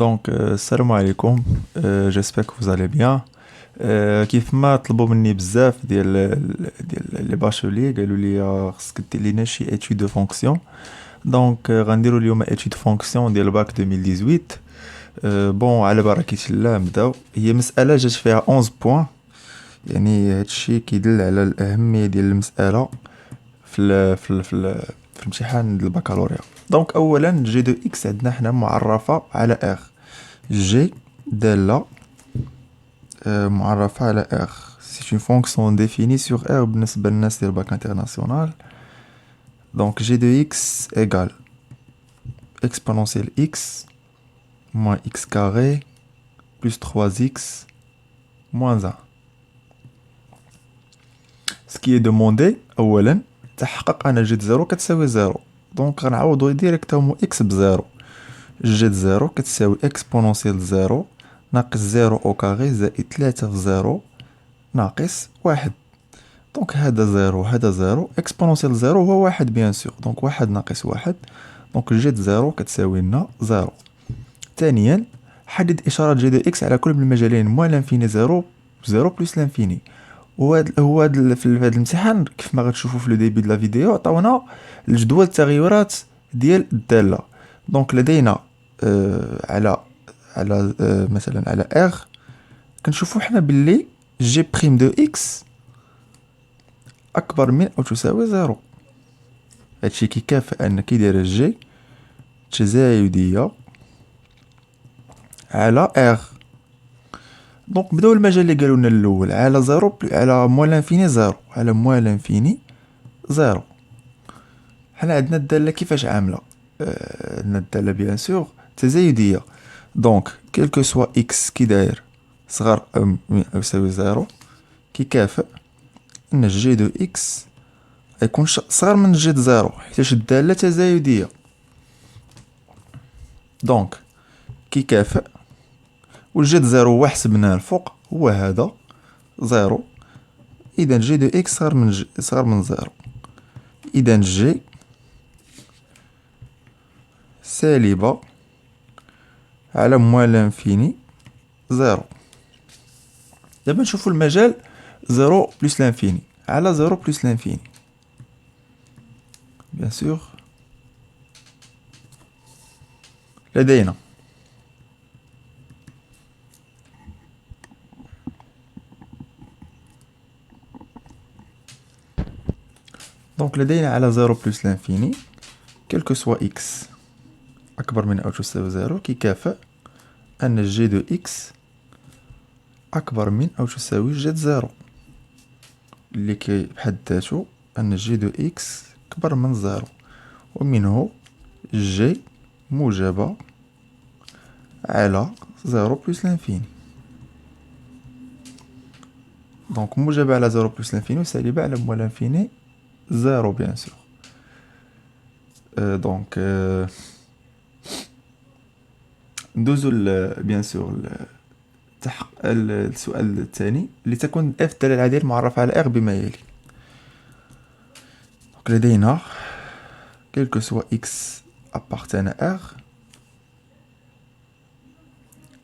السلام عليكم. j'espère que vous allez bien. كيف ما طلبوا مني بزاف ديال لي باشولي قالوا لي خصك دير لينا شي étude de fonction. غنديروا اليوم étude fonction ديال باك 2018. بون على بركة الله نبداو. هي مسألة جات فيها 11 بوين، يعني هادشي كيدل على الأهمية ديال المسألة في الامتحان ديال البكالوريا. اولا جي دو اكس عندنا حنا معرفة على ار. جي دالة معرفة على ار، سي اون فونكسيون ديفيني سور ار بالنسبة للناس ديال الباك انترناسيونال. دونك جي دو اكس ايغال اكسبونونسيال اكس موان اكس كاري بلس 3 اكس موان 1. سكي دوموندي اولا تحقق ان جي زيرو كتساوي زيرو. دونك غنعوضو ديريكتومون اكس بزيرو. جي زيرو كتساوي اكسبونونسيال زيرو ناقص زيرو او كاري زائد 3 في زيرو ناقص واحد. دونك هذا زيرو هذا زيرو، اكسبونونسيال زيرو هو واحد بيان سور، دونك واحد ناقص واحد، دونك جي زيرو كتساوي لنا زيرو. ثانيا حدد اشارة جي دو اكس على كل من المجالين موان لانفيني زيرو زيرو بلس لانفيني. في هذا الامتحان كيف ما غتشوفوا في لو ديبي د لا فيديو عطاونا الجدول التغيرات ديال الدالة. دونك لدينا على مثلا على ار كنشوفوا حنا باللي جي بريم دو اكس اكبر من او تساوي زيرو. هادشي كيكافئ ان كيداير جي تزايدية على ار. دونك بداو المجال اللي قالوا لنا الاول على زيرو على موان لانفيني زيرو على موان لانفيني زيرو. حنا عندنا الدالة كيفاش عاملة؟ عندنا الدالة بيان سور تزايدية. دونك كيلكو سوا اكس كي داير صغر من او يساوي زيرو كيكافئ ان جي دو اكس يكون صغر من جي زيرو حيتاش الدالة تزايدية. دونك كيكافئ والجي زيرو هو حسبناه الفوق هو هذا زيرو، اذا جي دو اكس صغر من زيرو. اذا جي سالبة على موان لانفيني زيرو. دابا نشوفو المجال زيرو بلس لانفيني على زيرو بلس لانفيني. بيان سور لدينا لدينا على زيرو بلس لانفيني كيلكو سوا اكس أكبر من أو تساوي زيرو كيكافئ أن جي دو إكس أكبر من أو تساوي جي زيرو، اللي كي بحد ذاته أن جي دو إكس كبر من زيرو، ومنه جي موجبة على زيرو بلس لانفيني. دونك موجبة على زيرو بلس لانفيني وسالبة على موان لانفيني زيرو بيان سور. دونك ندوزو بيان سور السؤال الثاني اللي تكون اف الدالة العادية المعرفة على ار بما يلي. لدينا كيلكو سوا اكس appartient à ار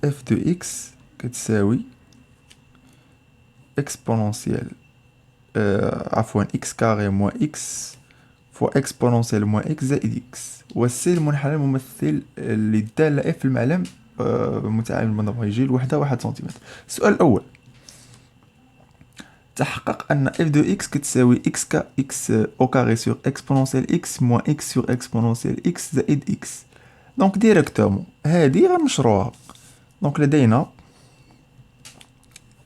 اف دو اكس كتساوي اكسبونونسيال عفوا اكس كاري موان اكس فوا اكسبونونسيال موان اكس زائد اكس، والسي المنحنى الممثل للدالة اف في المعلم متعامل بالنظام يجي الوحدة 1 سنتيمتر. السؤال الأول تحقق أن اف دو اكس كتساوي اكس او كاري سور اكسبونونسيال اكس موان اكس سور اكسبونونسيال اكس زائد اكس. دونك ديريكتومون هادي غنشروها. دونك لدينا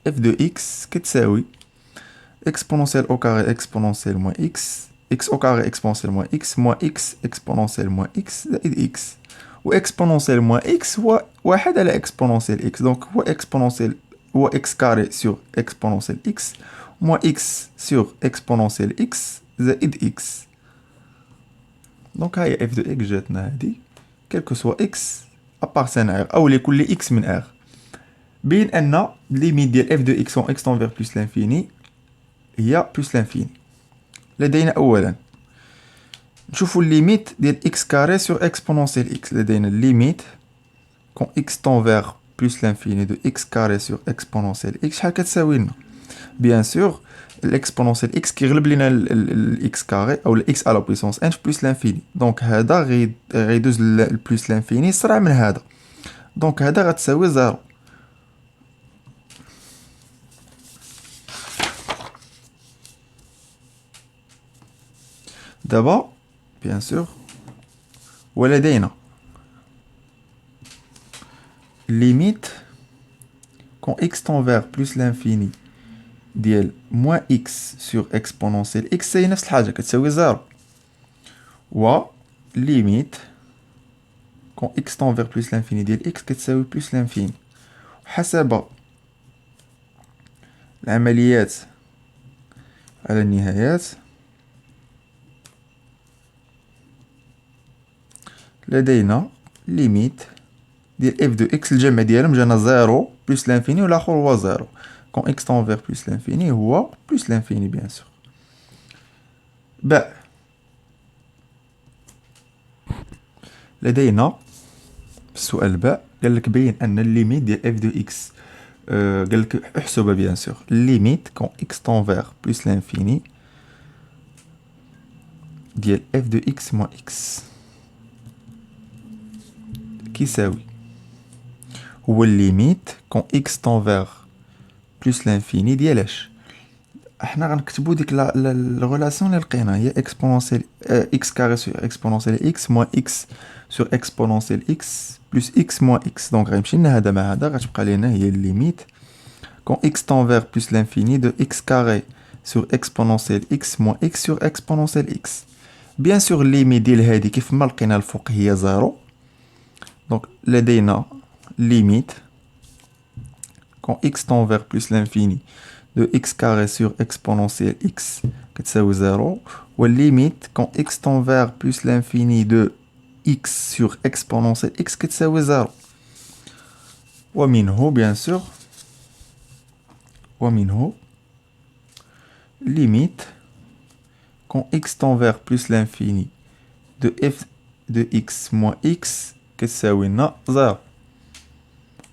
اف دو اكس كتساوي اكسبونونسيال او كاري اكسبونونسيال موان اكس اكس او كاري اكسبونونسيال موان اكس اكسبونونسيال موان اكس زائد اكس، و اكسبونونسيال موان اكس هو واحد على اكسبونونسيال اكس، دونك هو اكسبونونسيال هو اكس كاري سور اكسبونونسيال اكس موان اكس سور اكسبونونسيال اكس زائد اكس. دونك هاهي اف دو اكس جاتنا هادي كيلكو سوا اكس ابارتان ار او لكل اكس من ار. بين ان ليميت ديال اف دو اكس اون اكس تنفيغ بلس لانفيني هي بلس لانفيني. لدينا اولا نشوفو الليميت ديال اكس كاري سور اكسبونونسيال اكس. لدينا الليميت quand x tend vers plus l'infini de x carré sur exponentielle x, شحال كتساوي لنا؟ Bien sûr, l'exponentielle x qui غلب لنا x carré ou le x à la puissance n plus l'infini. Donc هذا غيدوز plus l'infini صرع من هذا. Donc هذا غتساوي 0. دابا bien sûr ولدينا limite quand x tend vers plus l'infini ديال moins x sur exponentielle x هي نفس الحاجة كتساوي 0 و limite quand x tend vers plus l'infini ديال x كتساوي plus l'infini. حسب العمليات على النهايات لدينا limite ديال f de x الجمع ديالهم جانا 0 plus l'infini والاخر هو 0. quand x tend vers plus l'infini هو plus l'infini bien sûr. باء لدينا في السؤال باء قال لك بين ان الليميت ديال f de x قال لك احسبها bien sûr limite quand x tend vers plus l'infini ديال f de x moins x كيساوي هو الليميت quand x tend vers plus l'infini ديال اش؟ احنا غنكتبو ديك لا ريلاسيون اللي لقينا هي اكسبونونسيال x carré sur exponentielle x moins x sur exponentielle x plus x moins x. دونك غيمشي لنا هذا مع هذا غتبقى لينا هي الليميت quand x tend vers plus l'infini de x carré sur exponentielle x moins x sur exponentielle x. bien sûr الليميت ديال هادي كيف ما لقينا الفوق هي 0. دونك لدينا limite quand x tend vers plus l'infini de x carré sur exponentielle x كتساوي 0 و limite quand x tend vers plus l'infini de x sur exponentielle x كتساوي 0 ومنه bien sûr ومنه limite quand x tend vers plus l'infini de f de x moins x كتساوي لنا 0.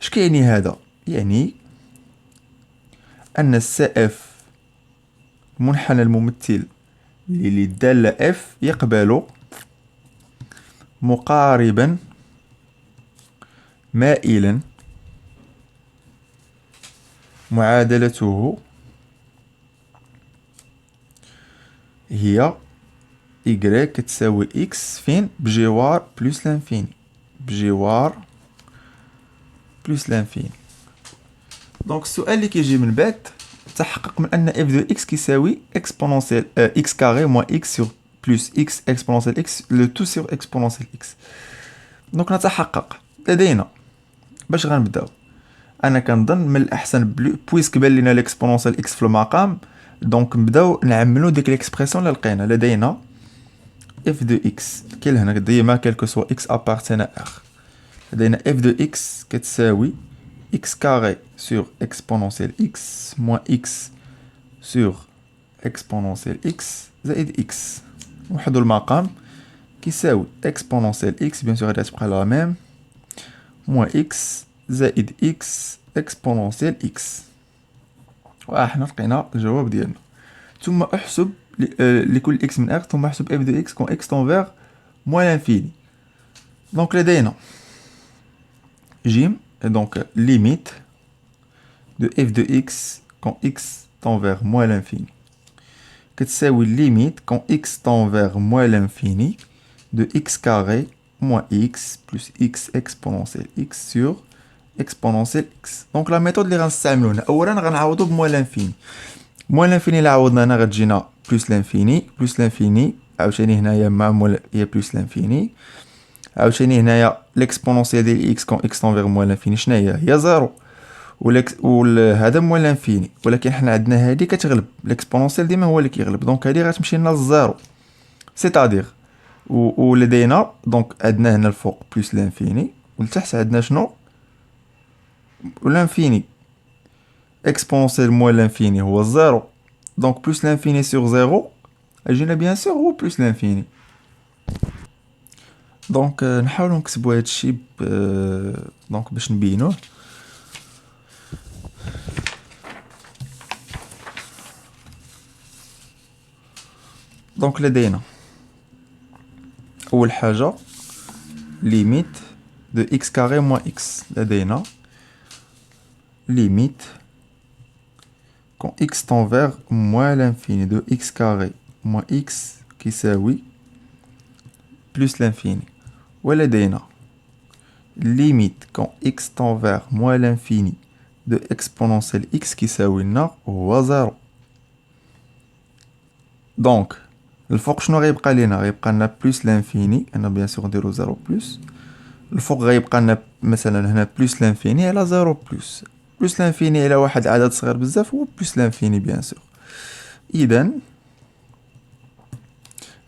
اش كيعني هذا؟ يعني ان السائف منحنى الممثل للدالة f يقبل مقاربا مائلا معادلته هي y كتساوي x فين بجوار بلس لانفيني بجوار بلس لانفيني. دونك السؤال اللي كيجي من بعد تحقق من ان f de x كيساوي exponentielle x carré moins x sur plus x exponentielle x le tout sur exponentielle x. دونك نتحقق لدينا باش غنبداو انا كنظن من الاحسن بويسك بان لينا ليكسبونونسيال x في المقام دونك نبداو نعملو ديك ليكسبرسيون اللي لقينا. لدينا f de x كاين هنا ديما كالكو سوا x appartient à r. لدينا f de x كتساوي x carré sur exponentielle x moins x sur exponentielle x زائد x وحدو المقام كيساوي exponentielle x بيان سور غادي تبقى لا ميم moins x زائد x exponentielle x. وإحنا لقينا الجواب ديالنا. ثم احسب لكل x من r ثم احسب f de x quand x tend vers moins l'infini. دونك لدينا جيم donc limite de f de x quand x tend vers moins l'infini كتساوي limite quand x tend vers moins l'infini de x carré moins x plus x exponentielle x sur exponentielle x. دونك لا ميثود اللي غنستعملو هنا اولا غنعوضو بموان لانفيني. موان لانفيني اللي عوضنا هنا غتجينا بلس لانفيني بلس لانفيني عاوتاني هنايا مع هي بلس لانفيني عاوتاني هنايا ليكسبونونسيال ديال اكس كون اكس طون فيغ موان لانفيني شناهي هي زيرو هذا موان لانفيني ولكن حنا عندنا هادي كتغلب ليكسبونونسيال ديما هو اللي كيغلب دونك هادي غتمشي لنا للزيرو سيتادير ولدينا دونك عندنا هنا الفوق بلس لانفيني ولتحت عندنا شنو لانفيني exponentielle moins l'infini هو 0 donc plus l'infini sur 0 اجينا bien sûr هو plus l'infini. دونك نحاولو نكتبو هادشي دونك باش نبينوه. دونك لدينا اول حاجه ليميت دو اكس كاري موان اكس. لدينا ليميت كون اكس تون فيغ موان لانفيني دو اكس كاري موان اكس كيساوي بلس لانفيني. ولدينا ليميت كون اكس تون فيغ موان لانفيني دو اكسبونونسيال اكس كيساوي لنا هو زيرو. دونك الفوق شنو غيبقى لينا؟ غيبقى لنا بلس لانفيني، انا بيان سور نديرو زيرو بلس. الفوق غيبقى لنا مثلا هنا بلس لانفيني على زيرو بلس. بلس لانفيني على واحد عدد صغير بزاف هو بلس لانفيني بيان سور. اذا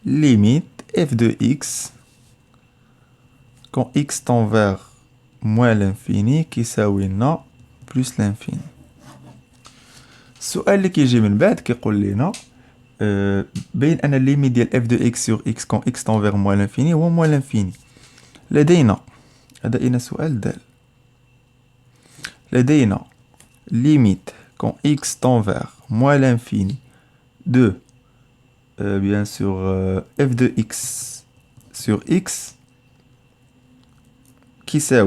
ليميت اف دو اكس كون اكس تون فيغ موان لانفيني كيساوي لنا بلس لانفيني. السؤال اللي كيجي من بعد كيقول لنا بين ان الليميت ديال اف دو اكس سور اكس كون اكس تون فيغ موان لانفيني هو موان لانفيني. لدينا هذا سؤال دال. لدينا limite quand x tend vers moins l'infini de bien sûr f de x sur x qui c'est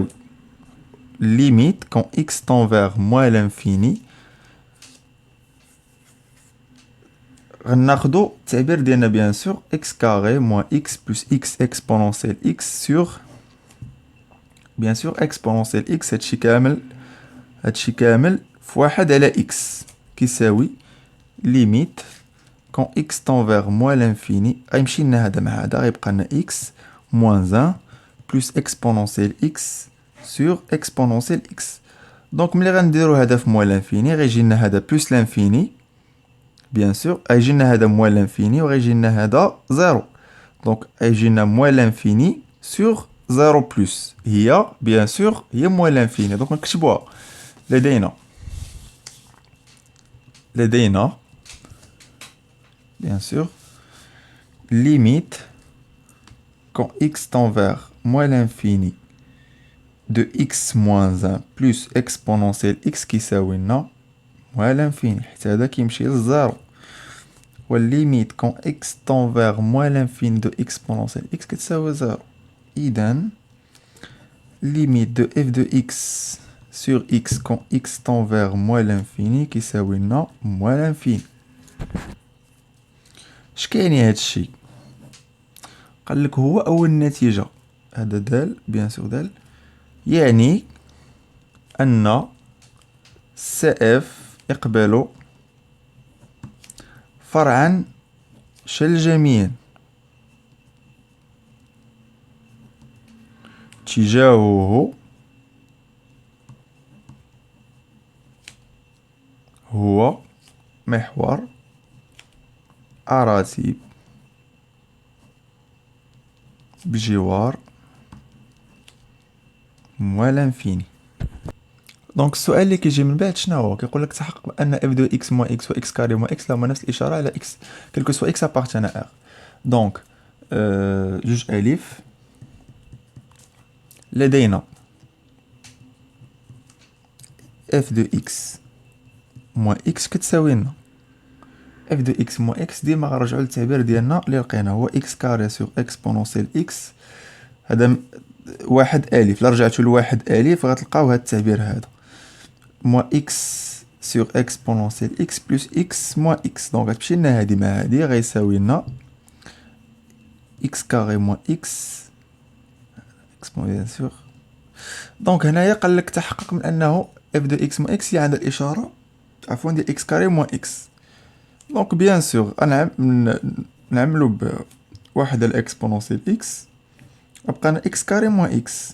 limite quand x tend vers moins l'infini. غناخدو التعبير ديالنا bien sûr x carré moins x plus x exponentielle x sur bien sûr exponentielle x. هادشي كامل في واحد على x كيساوي limite quand x tend vers moins l'infini غيمشي لنا هذا مع هذا غيبقى لنا x moins 1 plus exponentielle x sur exponentielle x. دونك ملي غنديرو هذا في موان لانفيني غيجي لنا هذا بلس لانفيني بيان سور، غيجي لنا هذا موان لانفيني وغيجي لنا هذا زيرو. دونك غيجي لنا موان لانفيني سور زيرو بلس هي بيان سور هي موان لانفيني. دونك نكتبوها. لدينا bien sûr limite quand x tend vers moins l'infini de x moins 1 plus exponentielle x كيساوي لنا moins l'infini حيت هذا كيمشي للزيرو. والليميت quand x tend vers moins l'infini de exponentielle x كتساوي زيرو. إذا limite de f de x sur x quand x tend vers moins l'infini كيساوي لنا moins l'infini. اش كيعني هادشي؟ قالك هو اول نتيجة هذا دال بيان سور دال يعني ان سي اف يقبل فرعا شلجميا اتجاهه هو محور أراتيب بجوار موان لانفيني. دونك السؤال اللي كيجي من بعد شنو هو؟ كيقول لك تحقق بان اف دو اكس موان اكس و اكس كاري موان اكس لهما نفس الاشاره على اكس كلكو سوا اكس ابارتيان ا ار. دونك جوج الف. لدينا اف دو اكس موان اكس كتساوي لنا اف دو اكس موان اكس. ديما غنرجعو للتعبير ديالنا اللي لقينا هو اكس كاري سور اكسبونونسيال اكس. هذا واحد الف. لا رجعتو لواحد الف غتلقاو هاد التعبير هذا موان اكس سور اكسبونونسيال اكس بلس اكس موان اكس. دونك غتمشي لنا هادي مع هادي غيساوي لنا اكس كاري موان اكس بيان سور. دونك هنايا قالك تحقق من انه اف دو اكس موان اكس هي عندها الاشاره عفوا ديال اكس كاري موان اكس. دونك بيان سور نعملو بواحد على اكسبونونسيال اكس غبقى لنا اكس كاري موان اكس.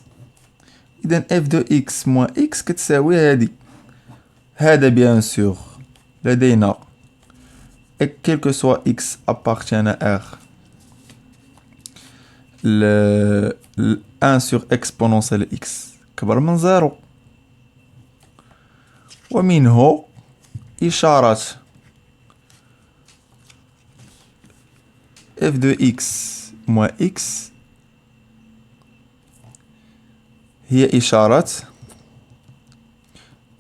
اذا اف دو اكس موان اكس كتساوي هادي. هذا بيان سور لدينا quel que soit x appartient à r ل 1 sur exponentielle x كبر من زيرو. ومنه إشارة f de x moins x هي إشارة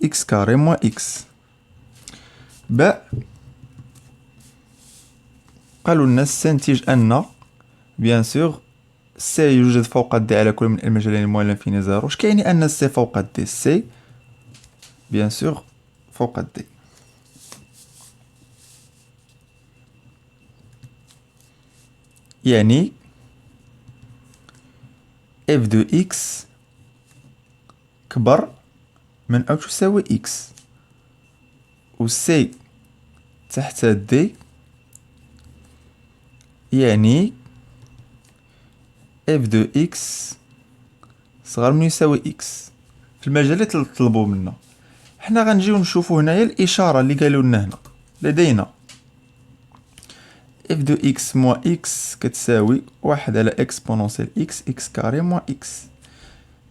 إكس كاري موان إكس. باء قالوا لنا استنتج أن بيان سور سي يوجد فوق دي على كل من المجالين موان لانفيني زيرو. اش كيعني أن سي فوق دي؟ سي بيان سور فوق دي. يعني اف دو اكس كبر من أو تساوي إكس، و سي تحت دي يعني اف دو اكس صغر من يساوي إكس. في المجالات اللي طلبوا منا حنا غنجيو نشوفو هنايا الإشارة اللي قالوا لنا هنا. لدينا اف دو اكس موان إكس كتساوي واحد على إكسبونونسيال إكس إكس كاري موان إكس،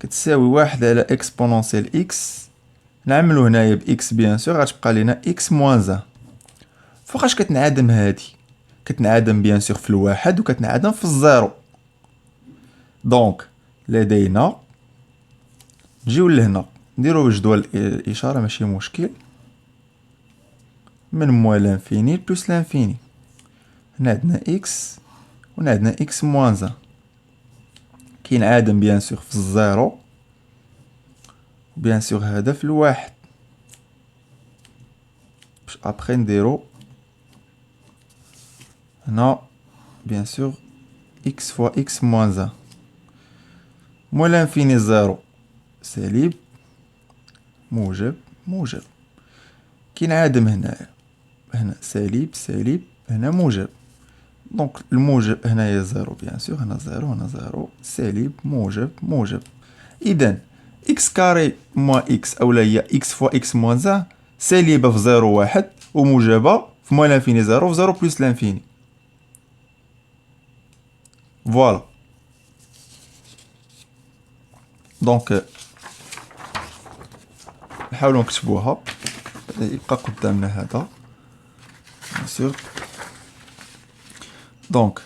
كتساوي واحد على إكسبونونسيال إكس. نعملو هنايا بإكس بيان سور غتبقى لينا إكس موان زان. فوقاش كتنعدم هادي؟ كتنعدم بيان سور في الواحد و كتنعدم في الزيرو. دونك لدينا نجيو لهنا نديرو جدول الإشارة ماشي مشكل، من موان لانفيني بلوس لانفيني. هنا عندنا إكس و هنا عندنا إكس موان زان، كينعدم بيان سور في الزيرو بيان سور هذا في الواحد، باش ابخي نديرو هنا بيان سور إكس فوا إكس موان زان. موان لانفيني زيرو سالب موجب موجب، كينعادم هنايا هنا سالب سالب هنا موجب. دونك الموجب هنايا زيرو بيان سور، هنا زيرو هنا زيرو، سالب موجب موجب. إذن إكس كاري موان إكس أولا هي إكس فوا إكس موان زان، سالبة في زيرو واحد وموجبة في موان لانفيني زيرو في زيرو بلوس لانفيني. فوالا. دونك نحاولو نكتبوها، يبقى قدامنا هذا بيان سور. دونك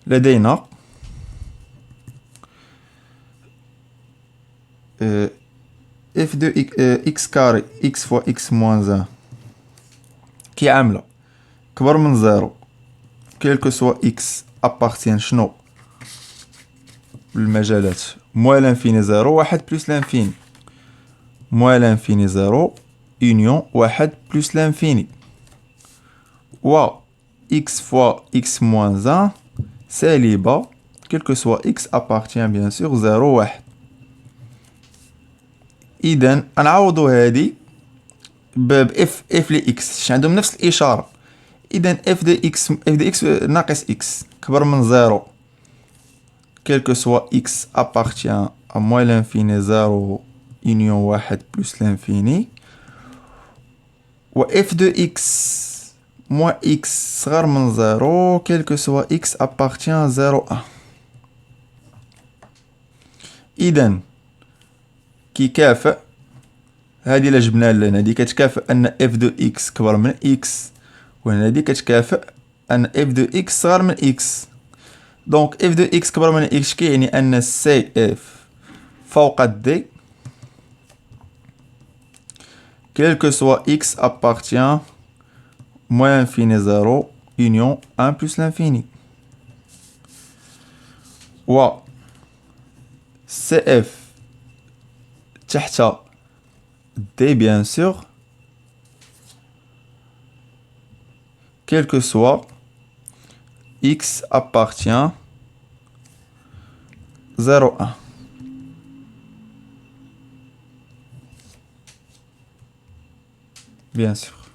لدينا اف دو اكس كاري اكس فوا اكس موان زان كي عاملة كبر من زيرو كيلكو سوا اكس ابارتيان شنو المجالات موان لانفيني زيرو واحد بلوس لانفيني، موان لانفيني زيرو اونيون واحد بلوس لانفيني، و x فوا x موان زان سالبة كيلكو سوا x ابارتيان بيان سور زيرو واحد. إذن نعوضو هادي بإف إف لي إكس شي عندهم نفس الإشارة. إذن إف دو إكس ناقص إكس كبر من زيرو كيلكو سوا إكس أبارتيان أ موان لانفيني زيرو أونيون واحد بلوس لانفيني، و إف دو إكس موان إكس صغر من زيرو كيلكو سوا إكس أبارتيان زيرو أن. إذن كيكافئ هادي إلا جبناها لهنا هادي كتكافئ أن إف دو إكس كبر من إكس، وهنا هادي كتكافئ أن إف دو إكس صغر من إكس. دونك إف دو إكس كبر من إكس كيعني أن سي إف فوق دي كيلكو سوا إكس أبارتيان موان لانفيني زيرو أونيون أن بلوس لانفيني، و سي إف تحت دي بيان سور quel que soit x appartient 0, 1. Bien sûr.